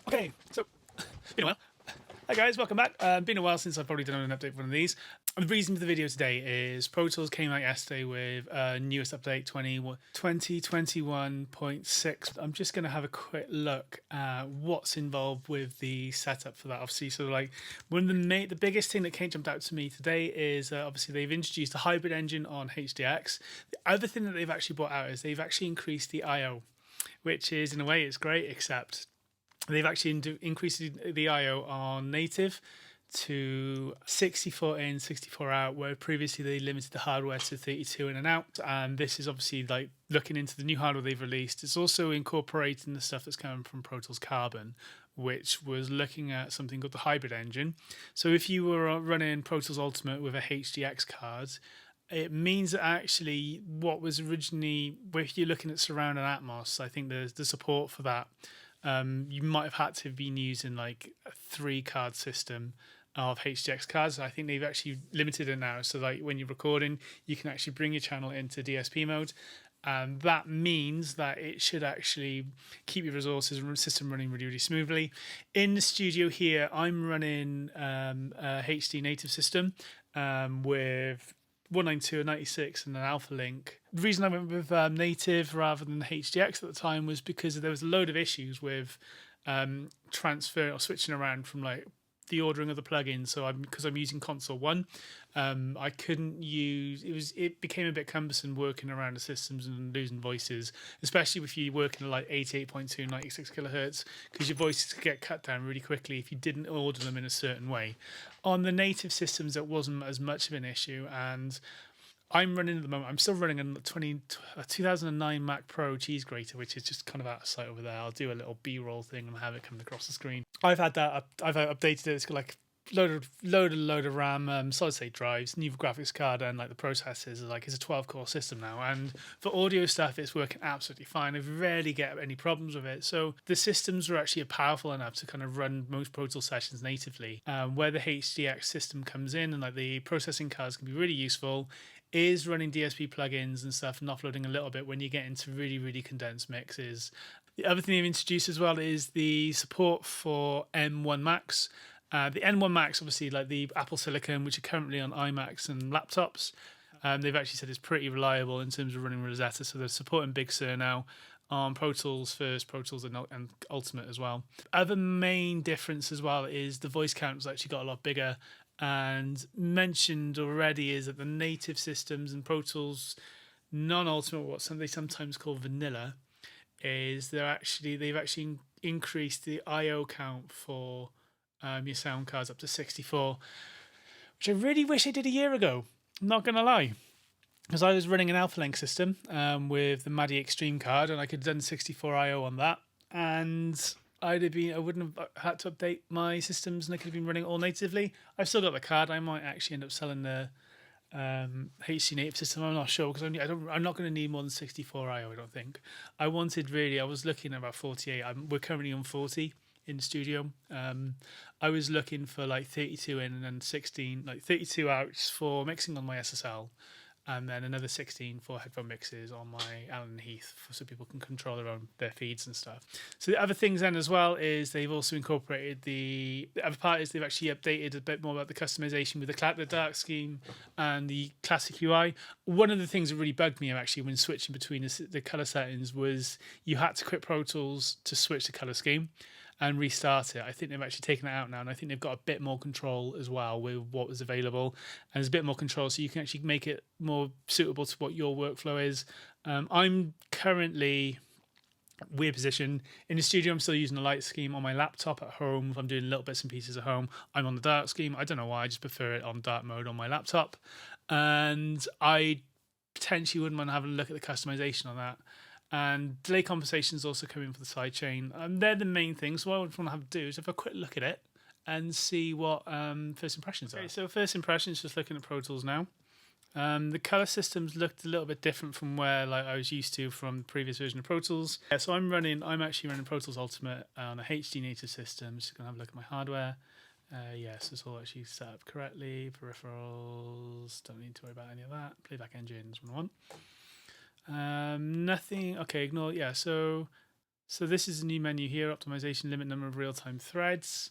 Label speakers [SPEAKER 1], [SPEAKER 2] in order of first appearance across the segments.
[SPEAKER 1] Okay, so been a while. Hi guys, welcome back. Been a while since I've probably done an update for one of these. And the reason for the video today is Pro Tools came out yesterday with newest update 2021.6. I'm just going to have a quick look at what's involved with the setup for that. Obviously, so like one of the biggest thing that jumped out to me today is obviously they've introduced a hybrid engine on HDX. The other thing that they've actually brought out is they've actually increased the I/O, which is in a way it's great, except they've actually increased the I/O on native to 64 in, 64 out, where previously they limited the hardware to 32 in and out. And this is obviously like looking into the new hardware they've released. It's also incorporating the stuff that's coming from Pro Tools Carbon, which was looking at something called the hybrid engine. So if you were running Pro Tools Ultimate with a HDX card, it means that actually what was originally, if you're looking at surround and Atmos, I think there's the support for that. You might have had to have been using like a 3-card system of HDX cards. I think they've actually limited it now. So like when you're recording, you can actually bring your channel into DSP mode. And that means that it should actually keep your resources and system running really, really smoothly. In the studio here, I'm running a HD native system with 192, a 96, and an Alpha Link. The reason I went with native rather than HDX at the time was because there was a load of issues with transfer or switching around from like the ordering of the plugins. So because I'm using console 1, I couldn't use it became a bit cumbersome working around the systems and losing voices, especially if you're working at like 88.2 96 kilohertz, because your voices could get cut down really quickly if you didn't order them in a certain way. On the native systems it wasn't as much of an issue, and I'm running at the moment. I'm still running a 2009 Mac Pro cheese grater, which is just kind of out of sight over there. I'll do a little B-roll thing and have it come across the screen. I've had that. I've updated it. It's got like load of RAM, solid state drives, new graphics card, and like the processors. Like it's a 12-core system now, and for audio stuff, it's working absolutely fine. I rarely get any problems with it. So the systems are actually powerful enough to kind of run most Pro Tools sessions natively. Where the HDX system comes in, and like the processing cards can be really useful, is running DSP plugins and stuff and offloading a little bit when you get into really, really condensed mixes. The other thing they've introduced as well is the support for M1 Max. The N1 Max, obviously, like the Apple Silicon, which are currently on iMacs and laptops, they've actually said it's pretty reliable in terms of running Rosetta. So they're supporting Big Sur now on Pro Tools first, Pro Tools and Ultimate as well. Other main difference as well is the voice count has actually got a lot bigger. And mentioned already is that the native systems and Pro Tools non-Ultimate, what they sometimes call vanilla, is they've actually increased the I/O count for your sound cards up to 64, which I really wish I did a year ago. I'm not gonna lie, because I was running an Alpha Link system with the Maddy Extreme card, and I could have done 64 I/O on that, and I wouldn't have had to update my systems, and I could have been running it all natively. I've still got the card. I might actually end up selling the HC native system. I'm not sure, because I'm not going to need more than 64 I/O. I don't think. I was looking at about 48. We're currently on 40 in the studio. I was looking for like 32 in and then 16, like 32 outs for mixing on my SSL, and then another 16 for headphone mixes on my Allen Heath, so people can control their feeds and stuff. So the other things then as well is they've also incorporated the other part is they've actually updated a bit more about the customization with the dark scheme and the classic UI. One of the things that really bugged me actually when switching between the color settings was you had to quit Pro Tools to switch the color scheme and restart it. I think they've actually taken it out now, and I think they've got a bit more control as well with what was available, and there's a bit more control, so you can actually make it more suitable to what your workflow is. I'm currently weird position in the studio. I'm still using the light scheme on my laptop. At home, if I'm doing little bits and pieces at home, I'm on the dark scheme. I don't know why, I just prefer it on dark mode on my laptop, and I potentially wouldn't mind having a look at the customization on that. And delay compensation is also coming for the sidechain. They're the main things. So what I want to have to do is have a quick look at it and see what first impressions are. Okay, so first impressions, just looking at Pro Tools now. The color systems looked a little bit different from where like I was used to from the previous version of Pro Tools. Yeah, so I'm actually running Pro Tools Ultimate on a HD native system. Just gonna have a look at my hardware. Yes, it's all actually set up correctly. Peripherals, don't need to worry about any of that. Playback engines, 101. Nothing. Okay, ignore. Yeah, so So this is a new menu here, optimization, limit number of real-time threads.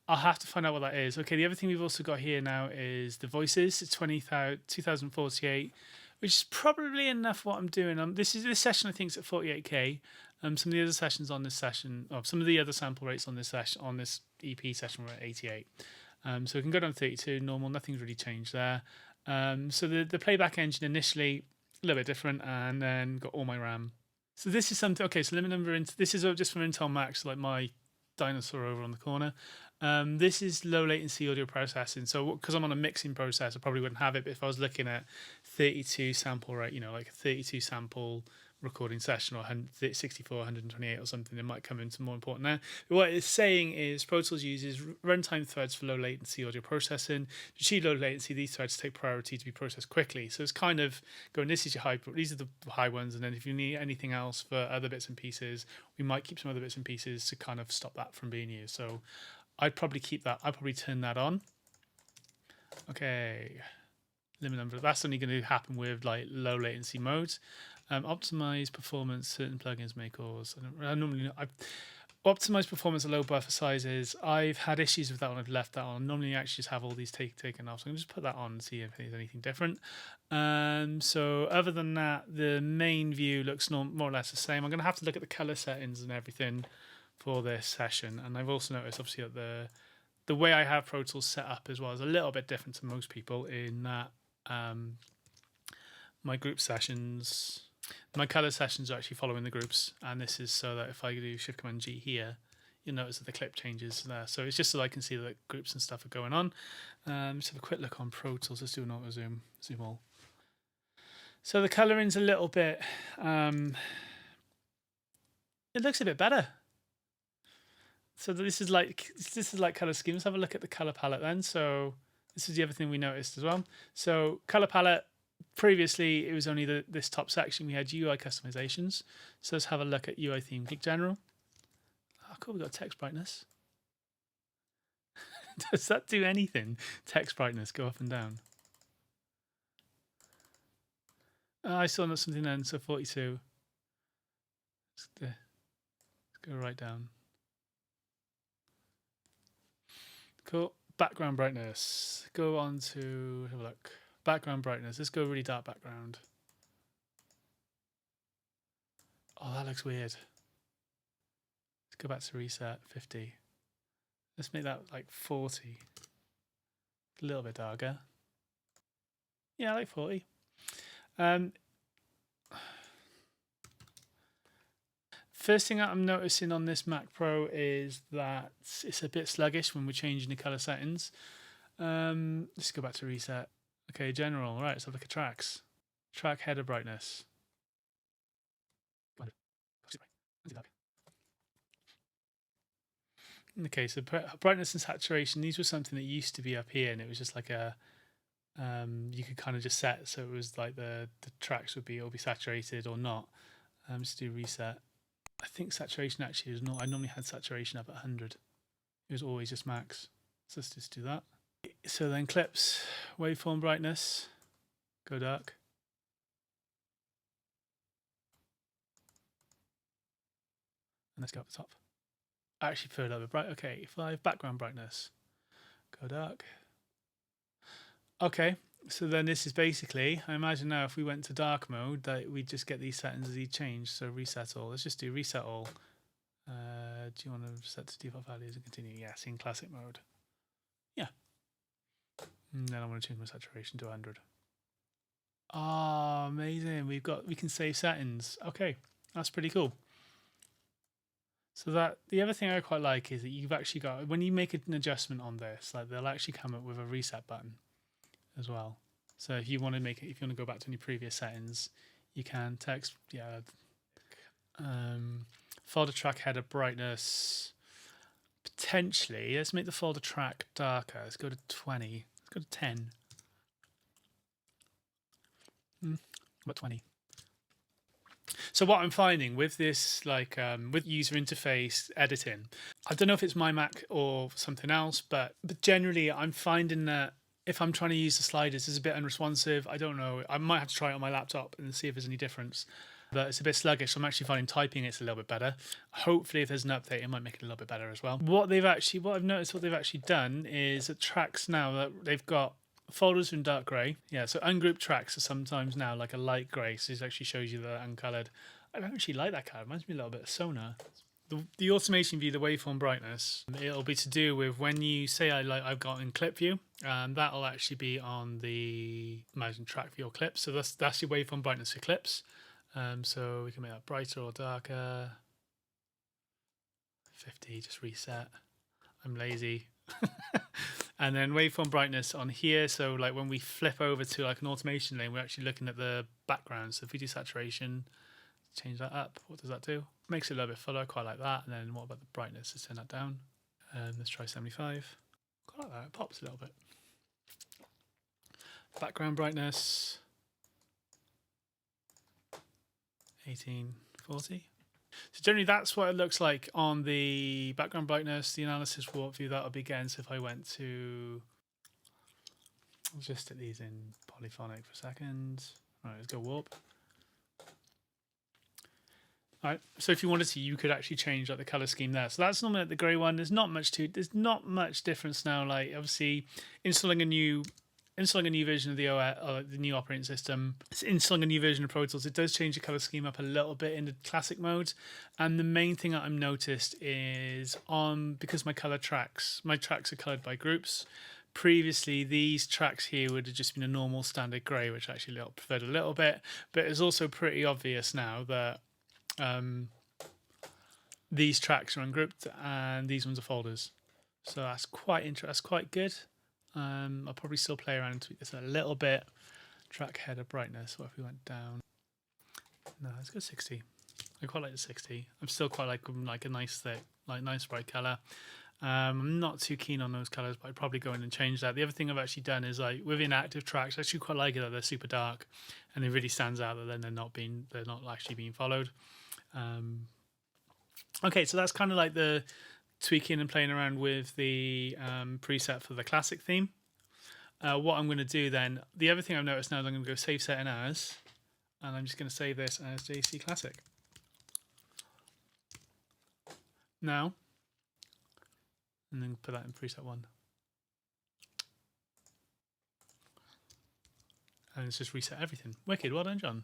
[SPEAKER 1] I'll have to find out what that is. Okay, the other thing we've also got here now is the voices. It's 2048, which is probably enough what I'm doing. This session I think is at 48k. Some of the other sessions on this session, some of the other sample rates on this session, on this EP session were at 88. So we can go down to 32, normal, nothing's really changed there. So the playback engine initially a little bit different, and then got all my RAM. So this is something. Okay, so limit number. This is just from Intel Max, like my dinosaur over on the corner. This is low latency audio processing. So because I'm on a mixing process, I probably wouldn't have it. But if I was looking at 32 sample rate, like a 32 sample recording session, or 64, 128 or something, it might come into more important now. But what it's saying is Pro Tools uses runtime threads for low latency audio processing. To achieve low latency, these threads take priority to be processed quickly. So it's kind of going, this is your high, these are the high ones, and then if you need anything else for other bits and pieces, we might keep some other bits and pieces to kind of stop that from being used. So I'd probably keep that. I'd probably turn that on. Okay, limit number. That's only going to happen with like low latency modes. Optimize performance. Certain plugins may cause. I normally optimize performance at low buffer sizes. I've had issues with that when I've left that on. Normally, I actually just have all these taken off. So I'm just put that on and see if there's anything different. So other than that, the main view looks more or less the same. I'm going to have to look at the color settings and everything for this session. And I've also noticed, obviously, that the way I have Pro Tools set up as well is a little bit different to most people in that my group sessions. My color sessions are actually following the groups, and this is so that if I do Shift Command G here, you'll notice that the clip changes there. So it's just so I can see that groups and stuff are going on. Let's have a quick look on Pro Tools. Let's do an auto zoom all. So the coloring's a little bit. It looks a bit better. So this is like color scheme. Let's have a look at the color palette then. So this is the other thing we noticed as well. So color palette. Previously, it was only this top section. We had UI customizations. So let's have a look at UI theme click general. Oh, cool. We've got text brightness. Does that do anything? Text brightness go up and down. I saw something then. So 42. Let's go right down. Cool. Background brightness. Go on to have a look. Background brightness. Let's go really dark background. Oh, that looks weird. Let's go back to reset 50. Let's make that like 40. A little bit darker. Yeah, like 40. First thing I'm noticing on this Mac Pro is that it's a bit sluggish when we're changing the color settings. Let's go back to reset. Okay, general. Right, let's have a look at tracks. Track header brightness. Okay, so brightness and saturation. These were something that used to be up here, and it was just like a. You could kind of just set, so it was like the tracks would be all be saturated or not. Just do reset. I think saturation actually is not. I normally had saturation up at 100. It was always just max. So let's just do that. So then clips, waveform brightness, go dark. And let's go up the top. I actually prefer a little bit bright. Okay, 5, background brightness, go dark. Okay, so then this is basically, I imagine now if we went to dark mode, that we'd just get these settings as each change. So reset all. Let's just do reset all. Do you want to set to default values and continue? Yes, in classic mode. Yeah. And then I want to change my saturation to 100. Oh, amazing. We can save settings. Okay, that's pretty cool. So that the other thing I quite like is that you've actually got, when you make an adjustment on this, like they'll actually come up with a reset button as well. So if you want to make it, if you want to go back to any previous settings, you can text, folder track header brightness. Potentially, let's make the folder track darker. Let's go to 20. Let's go to 10. About 20. So what I'm finding with this, like with user interface editing, I don't know if it's my Mac or something else, but generally I'm finding that if I'm trying to use the sliders, it's a bit unresponsive. I don't know. I might have to try it on my laptop and see if there's any difference. but it's a bit sluggish. So I'm actually finding typing it's a little bit better. Hopefully if there's an update, it might make it a little bit better as well. What I've noticed what they've actually done is that tracks now that they've got folders in dark grey. Yeah, so ungrouped tracks are sometimes now like a light grey, so it actually shows you the uncolored. I don't actually like that colour. It reminds me a little bit of Sonar. The automation view, the waveform brightness, it'll be to do with when you say I've got in clip view, that'll actually be on the imagine track for your clips. So that's your waveform brightness for clips. So we can make that brighter or darker. 50, just reset. I'm lazy. And then waveform brightness on here. So like when we flip over to like an automation lane, we're actually looking at the background. So if we do saturation, change that up, what does that do? Makes it a little bit fuller, quite like that. And then what about the brightness? Let's turn that down. Let's try 75. Quite like that, it pops a little bit. Background brightness, 1840. So generally that's what it looks like on the background brightness. The analysis warp view, that'll be again. So if I went to, I'll just stick these in polyphonic for a second. All right, let's go warp. All right, so if you wanted to, you could actually change like the color scheme there. So that's normally like the grey one. There's not much difference now. Like obviously installing a new version of the OS, or the new operating system, installing a new version of Pro Tools, it does change the color scheme up a little bit in the classic mode. And the main thing that I've noticed is because my tracks are colored by groups. Previously, these tracks here would have just been a normal standard grey, which I actually preferred a little bit. But it's also pretty obvious now that these tracks are ungrouped and these ones are folders. So that's quite interesting. That's quite good. I'll probably still play around and tweak this a little bit. Track header brightness. What if we went down? No, let's go 60. I quite like the 60. I'm still quite like a nice thick, like nice bright color. I'm not too keen on those colors, but I'd probably go in and change that. The other thing I've actually done is like with inactive tracks, I actually quite like it that they're super dark, and it really stands out that then they're not actually being followed. Okay, so that's kind of like the tweaking and playing around with the preset for the classic theme. What I'm going to do then, the other thing I've noticed now is I'm going to go save setting as, and I'm just going to save this as JC Classic. Now, and then put that in preset 1. And let's just reset everything. Wicked, well done, John.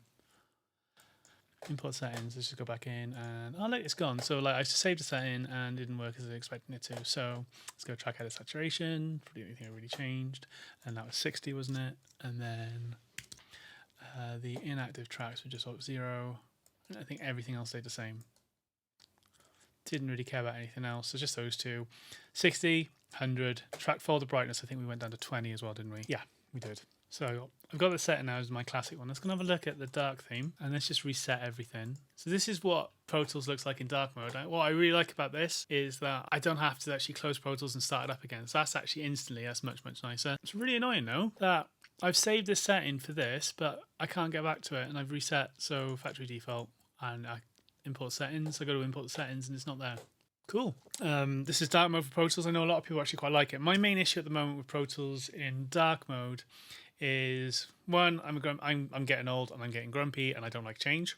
[SPEAKER 1] Import settings, let's just go back in and oh look, it's gone. So like I just saved a setting and it didn't work as I was expecting it to. So let's go track header saturation, probably the only thing I really changed. And that was 60, wasn't it? And then the inactive tracks were just 0. And I think everything else stayed the same. Didn't really care about anything else. So just those two. 60, 100, track folder brightness, I think we went down to 20 as well, didn't we? Yeah, we did. So I've got this set now as my classic one. Let's go have a look at the dark theme and let's just reset everything. So this is what Pro Tools looks like in dark mode. What I really like about this is that I don't have to actually close Pro Tools and start it up again. So that's actually instantly, that's much, much nicer. It's really annoying though that I've saved this setting for this, but I can't get back to it and I've reset. So factory default and I import settings. I go to import the settings and it's not there. Cool. This is dark mode for Pro Tools. I know a lot of people actually quite like it. My main issue at the moment with Pro Tools in dark mode is one, I'm getting old and I'm getting grumpy and I don't like change,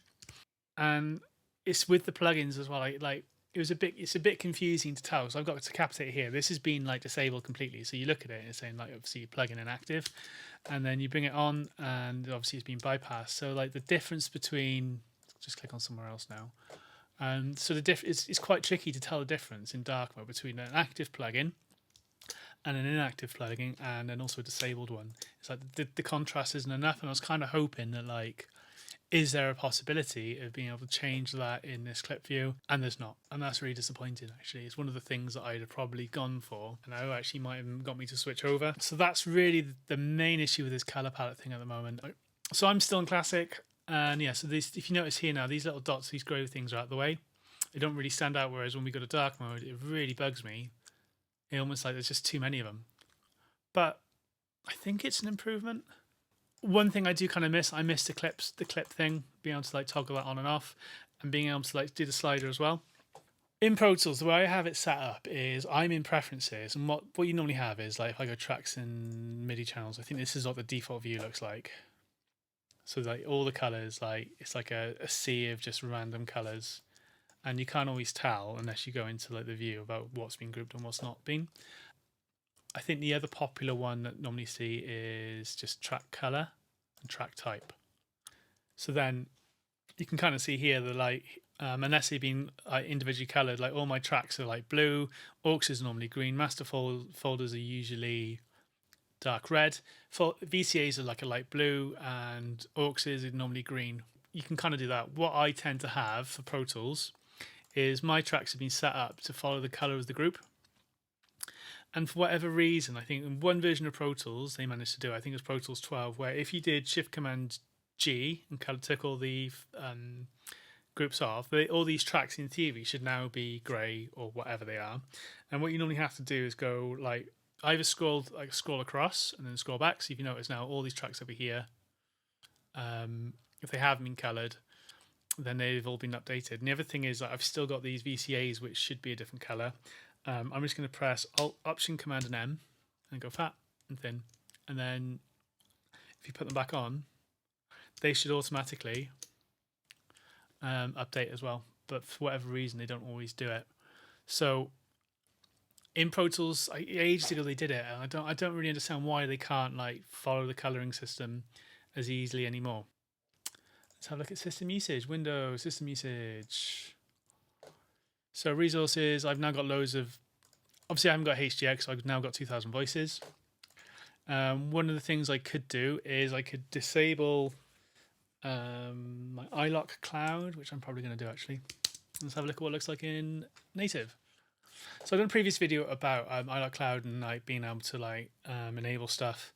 [SPEAKER 1] and it's with the plugins as well. It's a bit confusing to tell. So I've got to decapitate here. This has been like disabled completely. So you look at it and it's saying like obviously plugin inactive, and then you bring it on and obviously it's been bypassed. So like the difference between, just click on somewhere else now. So it's quite tricky to tell the difference in dark mode between an active plugin and an inactive plugin and then also a disabled one. It's like the contrast isn't enough, and I was kind of hoping that like, is there a possibility of being able to change that in this clip view? And there's not, and that's really disappointing actually. It's one of the things that I'd have probably gone for, and I actually might have got me to switch over. So that's really the main issue with this color palette thing at the moment. So I'm still in classic, and yeah, so this, if you notice here now, these little dots, these grey things are out of the way. They don't really stand out, whereas when we go to dark mode, it really bugs me. It almost like there's just too many of them. But I think it's an improvement. One thing I do kind of miss, I miss the clip thing, being able to like toggle that on and off, and being able to like do the slider as well. In Pro Tools, the way I have it set up is I'm in preferences, and what you normally have is like if I go tracks and MIDI channels, I think this is what the default view looks like. So like all the colors, like it's like a sea of just random colors, and you can't always tell unless you go into like the view about what's been grouped and what's not been. I think the other popular one that normally see is just track color and track type. So then you can kind of see here that like unless they've been individually colored, like all my tracks are like blue, aux is normally green, master folders are usually dark red, VCAs are like a light blue, and aux is normally green. You can kind of do that. What I tend to have for Pro Tools is my tracks have been set up to follow the color of the group. And for whatever reason, I think in one version of Pro Tools they managed to do, I think it was Pro Tools 12, where if you did Shift Command G and kind of took all the groups off, all these tracks in theory should now be grey or whatever they are. And what you normally have to do is go like either scroll across and then scroll back. So if you notice now all these tracks over here, if they haven't been coloured, then they've all been updated. And the other thing is that I've still got these VCAs which should be a different colour. I'm just going to press Alt, Option, Command, and M, and go fat and thin. And then if you put them back on, they should automatically update as well. But for whatever reason, they don't always do it. So in Pro Tools, ages ago they did it, and I don't really understand why they can't like follow the colouring system as easily anymore. Let's have a look at system usage. Windows, system usage. So resources, I've now got loads of, obviously I haven't got HDX, so I've now got 2000 voices. One of the things I could do is I could disable my iLock cloud, which I'm probably going to do actually. Let's have a look at what it looks like in native. So I've done a previous video about iLock cloud and like being able to like enable stuff,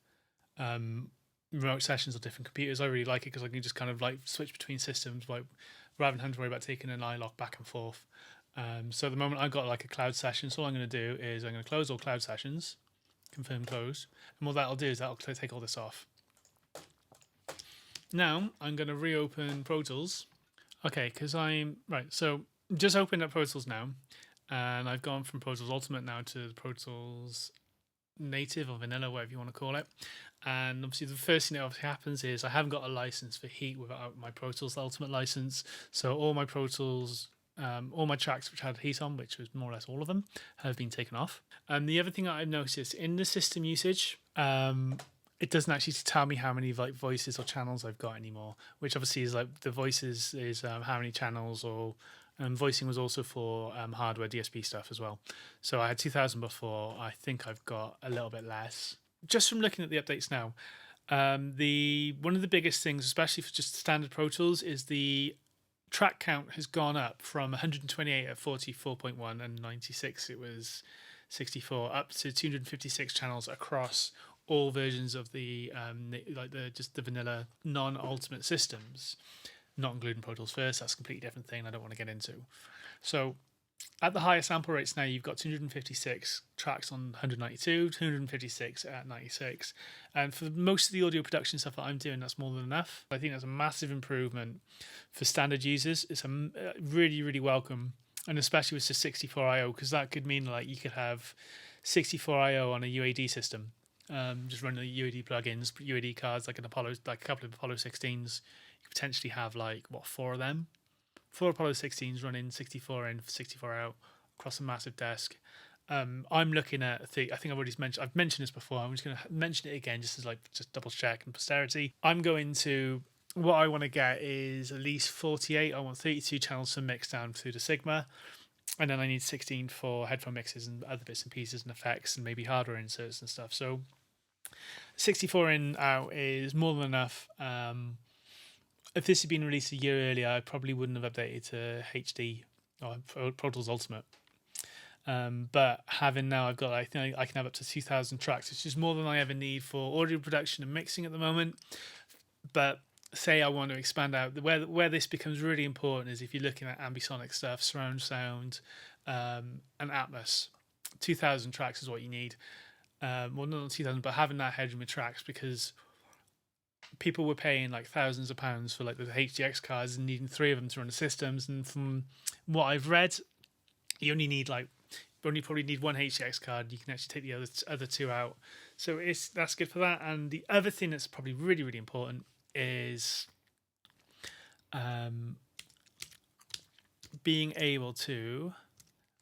[SPEAKER 1] remote sessions on different computers. I really like it because I can just kind of like switch between systems, like rather than having to worry about taking an iLock back and forth. So at the moment I've got like a cloud session, so all I'm going to do is I'm going to close all cloud sessions, confirm close, and what that'll do is that'll take all this off. Now I'm going to reopen Pro Tools. Okay, because I'm right. So just opened up Pro Tools now, and I've gone from Pro Tools Ultimate now to Pro Tools Native or Vanilla, whatever you want to call it. And obviously the first thing that obviously happens is I haven't got a license for Heat without my Pro Tools Ultimate license. So all my Pro Tools, all my tracks which had Heat on, which was more or less all of them, have been taken off. And the other thing that I've noticed in the system usage, it doesn't actually tell me how many like voices or channels I've got anymore, which obviously is like the voices is how many channels, or voicing was also for hardware DSP stuff as well. So I had 2000 before. I think I've got a little bit less. Just from looking at the updates now, one of the biggest things, especially for just standard Pro Tools, is the track count has gone up from 128 at 44.1 and 96 it was 64 up to 256 channels across all versions of the just the vanilla non-ultimate systems, not including Pro Tools First. That's a completely different thing I don't want to get into. So at the higher sample rates now, you've got 256 tracks on 192, 256 at 96. And for most of the audio production stuff that I'm doing, that's more than enough. I think that's a massive improvement for standard users. It's a really, really welcome. And especially with the 64 I/O, because that could mean like you could have 64 I/O on a UAD system. Just run the UAD plugins, UAD cards, like an Apollo, like a couple of Apollo 16s. You could potentially have like four of them. 4 Apollo 16s running 64 in, 64 out across a massive desk. I'm looking at I think I've mentioned this before. I'm just going to mention it again just as like just double check and posterity. I'm going to, what I want to get is at least 48. I want 32 channels to mix down to the Sigma, and then I need 16 for headphone mixes and other bits and pieces and effects and maybe hardware inserts and stuff. So 64 in out is more than enough. If this had been released a year earlier, I probably wouldn't have updated to HD or Pro Tools Ultimate. But having now, I've got, I think I can have up to 2,000 tracks, which is more than I ever need for audio production and mixing at the moment. But say I want to expand out, where this becomes really important is if you're looking at ambisonic stuff, surround sound, and Atmos. 2,000 tracks is what you need. Well, not 2,000, but having that headroom of tracks, because people were paying like thousands of pounds for like the HDX cards and needing 3 of them to run the systems. And from what I've read, you probably need 1 HDX card. You can actually take the other 2 out. So that's good for that. And the other thing that's probably really, really important is being able to,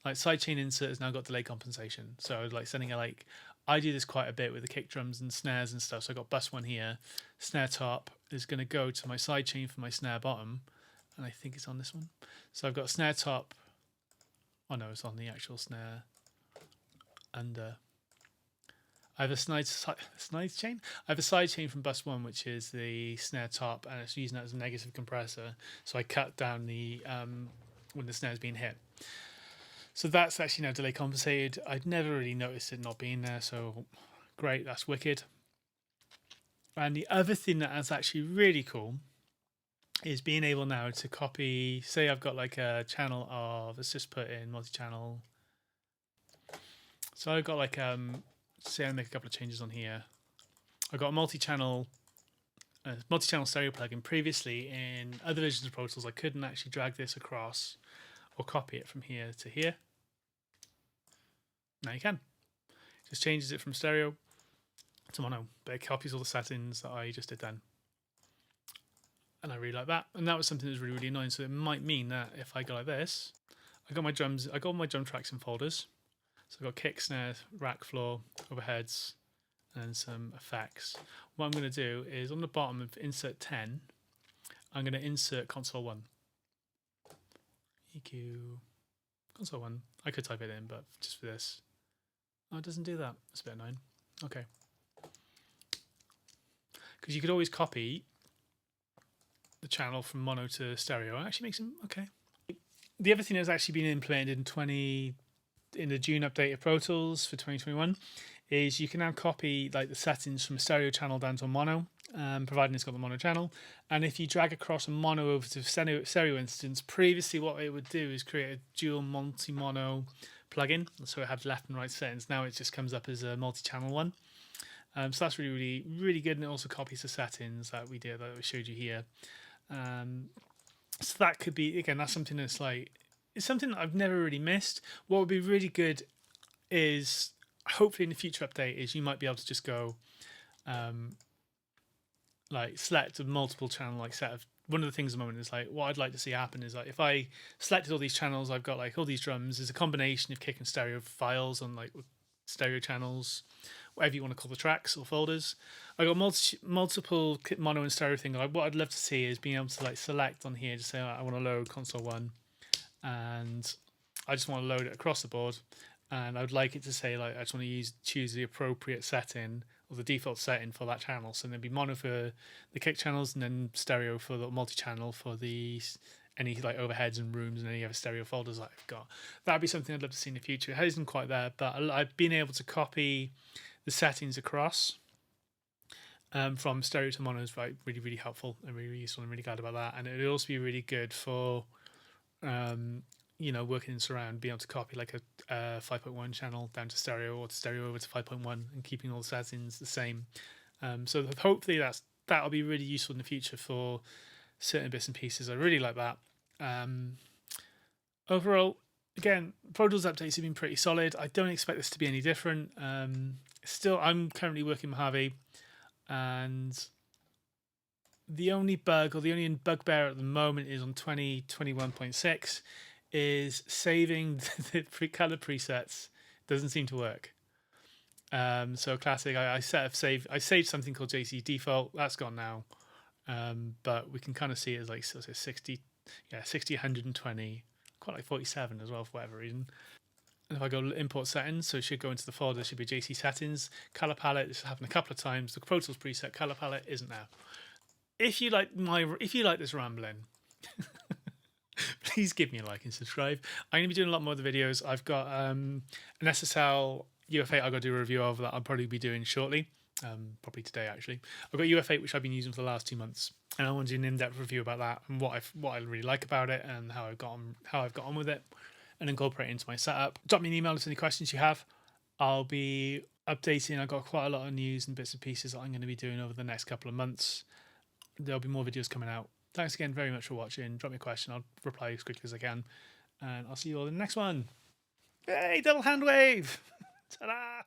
[SPEAKER 1] like, sidechain insert has now got delay compensation. So like sending a, like, I do this quite a bit with the kick drums and snares and stuff. So I got bus one here, snare top is going to go to my sidechain for my snare bottom, and I think it's on this one. So I've got snare top. Oh no, it's on the actual snare under. I have a snide chain. I have a side chain from bus one, which is the snare top, and it's using that as a negative compressor. So I cut down the when the snare's being hit. So that's actually now delay compensated. I'd never really noticed it not being there, so great, that's wicked. And the other thing that is actually really cool is being able now to copy, say I've got like a channel of, let's just put in multi-channel. So I've got like, say I make a couple of changes on here. I've got a multi-channel stereo plugin. Previously in other versions of Pro Tools, I couldn't actually drag this across or copy it from here to here. Now you can. Just changes it from stereo to mono, but it copies all the settings that I just did then. And I really like that. And that was something that was really, really annoying. So it might mean that if I go like this, I got my drums, I got all my drum tracks in folders. So I've got kick, snare, rack, floor, overheads, and some effects. What I'm going to do is on the bottom of insert 10, I'm going to insert console 1. EQ, console 1. I could type it in, but just for this. Oh, it doesn't do that. It's a bit annoying. Okay. Because you could always copy the channel from mono to stereo. It actually makes them okay. The other thing that's actually been implemented in the June update of Pro Tools for 2021 is you can now copy like the settings from a stereo channel down to a mono, providing it's got the mono channel. And if you drag across a mono over to stereo instance, previously what it would do is create a dual multi-mono plugin, so it had left and right settings. Now it just comes up as a multi-channel one. So that's really, really, really good, and it also copies the settings that we showed you here. So that could be, again, that's something that's like, it's something that I've never really missed. What would be really good is, hopefully in the future update, is you might be able to just go, like select a multiple channel like set of. One of the things at the moment is like, what I'd like to see happen is like, if I selected all these channels, I've got like all these drums. There's a combination of kick and stereo files on like stereo channels, whatever you want to call the tracks or folders. I got multiple mono and stereo thing. Like, what I'd love to see is being able to like select on here, just say I want to load console 1, and I just want to load it across the board. And I would like it to say like I just want to choose the appropriate setting or the default setting for that channel. So there'd be mono for the kick channels, and then stereo for the multi-channel for the any like overheads and rooms and any other stereo folders that I've got. That'd be something I'd love to see in the future. It isn't quite there, but I've been able to copy the settings across from stereo to mono is like really, really helpful and really useful. I'm really glad about that. And it would also be really good for working in surround, being able to copy like a 5.1 channel down to stereo, or to stereo over to 5.1, and keeping all the settings the same. So hopefully that'll be really useful in the future for certain bits and pieces. I really like that. Overall, again, Pro Tools updates have been pretty solid. I don't expect this to be any different. Still, I'm currently working with Harvey, and the only bug, or the only bugbear at the moment, is on 2021.6, is saving the color presets doesn't seem to work. So classic, I saved something called JC default. That's gone now, but we can kind of see it as like 60, 120, quite like 47 as well for whatever reason. And if I go import settings, so it should go into the folder. There should be JC settings, color palette. This has happened a couple of times. The Pro Tools preset color palette isn't now. If you like this rambling, please give me a like and subscribe. I'm going to be doing a lot more of the videos. I've got an SSL UF8 I've got to do a review of that I'll probably be doing shortly. Probably today, actually. I've got UF8, which I've been using for the last 2 months, and I want to do an in-depth review about that and what I really like about it and how I've got on with it, and incorporate it into my setup. Drop me an email with any questions you have. I'll be updating. I've got quite a lot of news and bits and pieces that I'm going to be doing over the next couple of months. There'll be more videos coming out. Thanks again very much for watching. Drop me a question. I'll reply as quickly as I can. And I'll see you all in the next one. Hey, double hand wave. Ta-da!